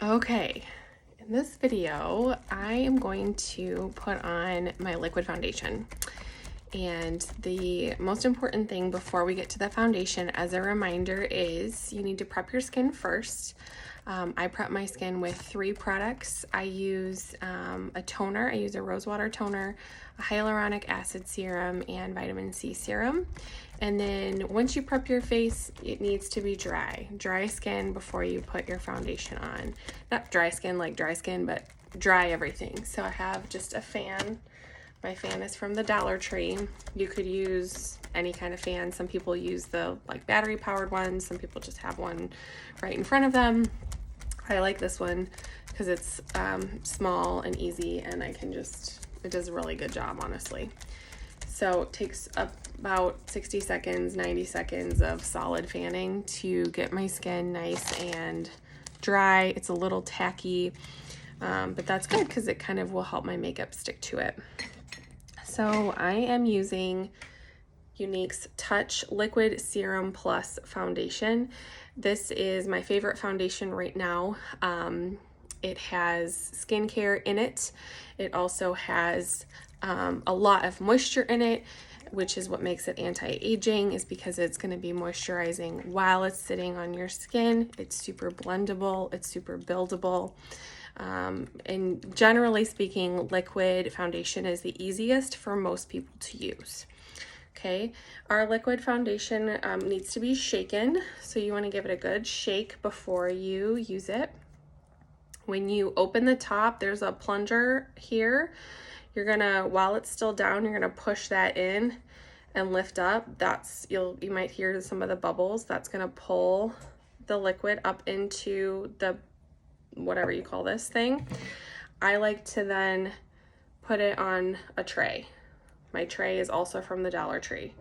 Okay, in this video, I am going to put on my liquid foundation. And the most important thing before we get to the foundation, as a reminder, is you need to prep your skin first. I prep my skin with 3 products. I use a toner. I use a rosewater toner, a hyaluronic acid serum, and vitamin C serum. And then once you prep your face, it needs to be dry. Dry skin before you put your foundation on. Not dry skin like dry skin, but dry everything. So I have just a fan. My fan is from the Dollar Tree. You could use any kind of fan. Some people use the battery powered ones. Some people just have one right in front of them. I like this one because it's small and easy, and it does a really good job, honestly. So it takes about 60 seconds, 90 seconds of solid fanning to get my skin nice and dry. It's a little tacky, but that's good because it kind of will help my makeup stick to it. So I am using Younique's Touch Liquid Serum Plus Foundation. This is my favorite foundation right now. It has skincare in it. It also has a lot of moisture in it, which is what makes it anti-aging, is because it's going to be moisturizing while it's sitting on your skin. It's super blendable. It's super buildable. And generally speaking, liquid foundation is the easiest for most people to use. Okay, our liquid foundation needs to be shaken, so you want to give it a good shake before you use it. When you open the top, there's a plunger here. You're gonna, while it's still down, you're gonna push that in and lift up. You might hear some of the bubbles. That's gonna pull the liquid up into the whatever you call this thing. I like to then put it on a tray. My tray is also from the Dollar Tree.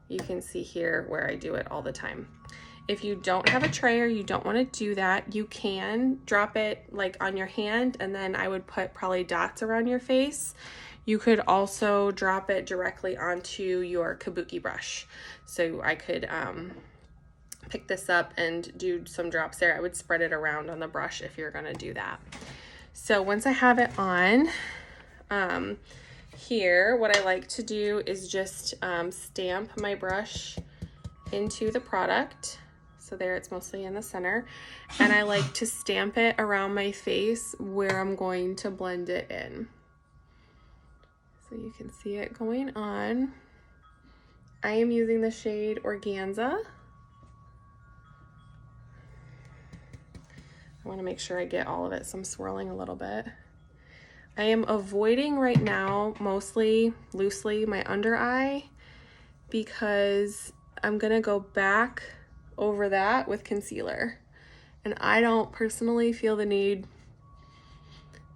You can see here where I do it all the time. If you don't have a tray or you don't want to do that, you can drop it on your hand, and then I would put probably dots around your face. You could also drop it directly onto your kabuki brush. So I could pick this up and do some drops there. I would spread it around on the brush if you're gonna do that. So once I have it on, here, what I like to do is just stamp my brush into the product. So there, it's mostly in the center. And I like to stamp it around my face where I'm going to blend it in. So you can see it going on. I am using the shade Organza. I want to make sure I get all of it, so I'm swirling a little bit. I am avoiding right now, mostly loosely, my under eye, because I'm gonna go back over that with concealer. And I don't personally feel the need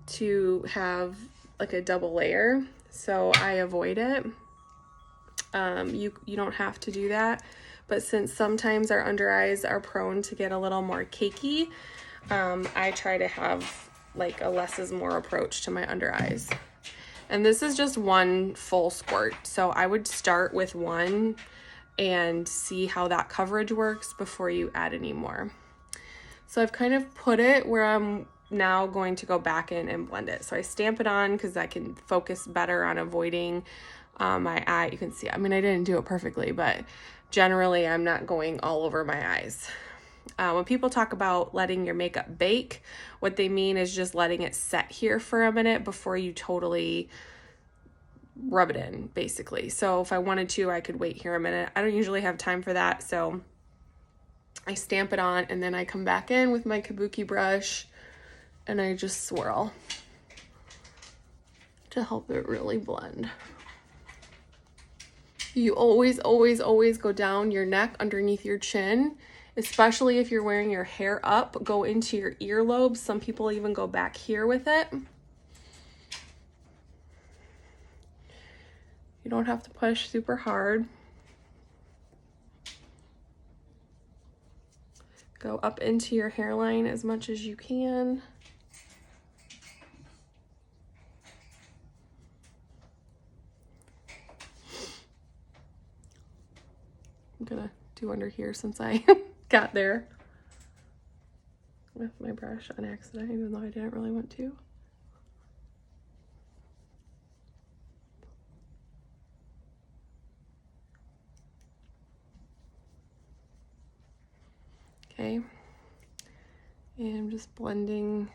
to have a double layer, so I avoid it. You don't have to do that, but since sometimes our under eyes are prone to get a little more cakey, I try to have a less is more approach to my under eyes. And this is just one full squirt, so I would start with one and see how that coverage works before you add any more. So I've kind of put it where I'm now going to go back in and blend it. So I stamp it on because I can focus better on avoiding my eye. You can see, I didn't do it perfectly, but generally I'm not going all over my eyes. When people talk about letting your makeup bake, what they mean is just letting it set here for a minute before you totally rub it in, basically. So if I wanted to, I could wait here a minute. I don't usually have time for that, so I stamp it on and then I come back in with my kabuki brush and I just swirl to help it really blend. You always, always, always go down your neck underneath your chin, especially if you're wearing your hair up. Go into your earlobes. Some people even go back here with it. You don't have to push super hard. Go up into your hairline as much as you can. I'm gonna do under here since I got there. with my brush on accident, even though I didn't really want to. Okay, and I'm just blending.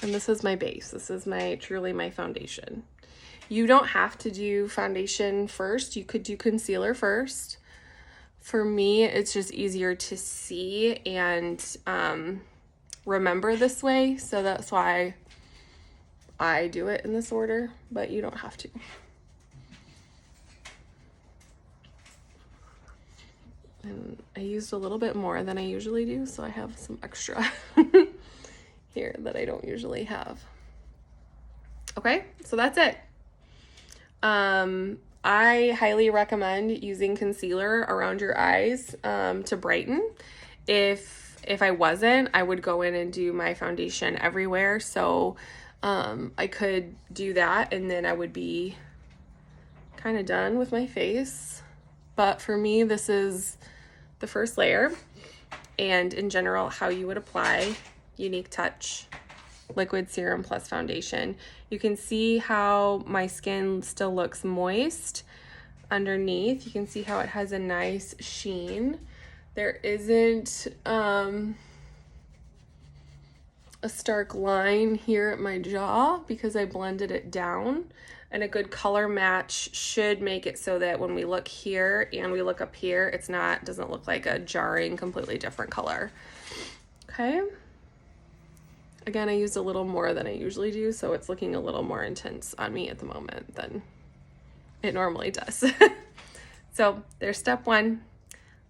And this is my base. This is truly my foundation. You don't have to do foundation first. You could do concealer first. For me, it's just easier to see and remember this way, so that's why I do it in this order, but you don't have to. And I used a little bit more than I usually do, so I have some extra here that I don't usually have. Okay, so that's it. I highly recommend using concealer around your eyes to brighten. If I wasn't, I would go in and do my foundation everywhere. So I could do that, and then I would be kind of done with my face. But for me, this is the first layer, and in general, how you would apply Unique Touch liquid serum plus foundation. You can see how my skin still looks moist underneath. You can see how it has a nice sheen. There isn't a stark line here at my jaw because I blended it down, and a good color match should make it so that when we look here and we look up here, doesn't look like a jarring, completely different color. Okay. Again, I used a little more than I usually do, so it's looking a little more intense on me at the moment than it normally does. So there's step one,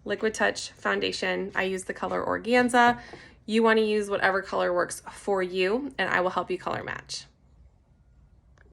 Liquid Touch foundation. I use the color Organza. You want to use whatever color works for you, and I will help you color match.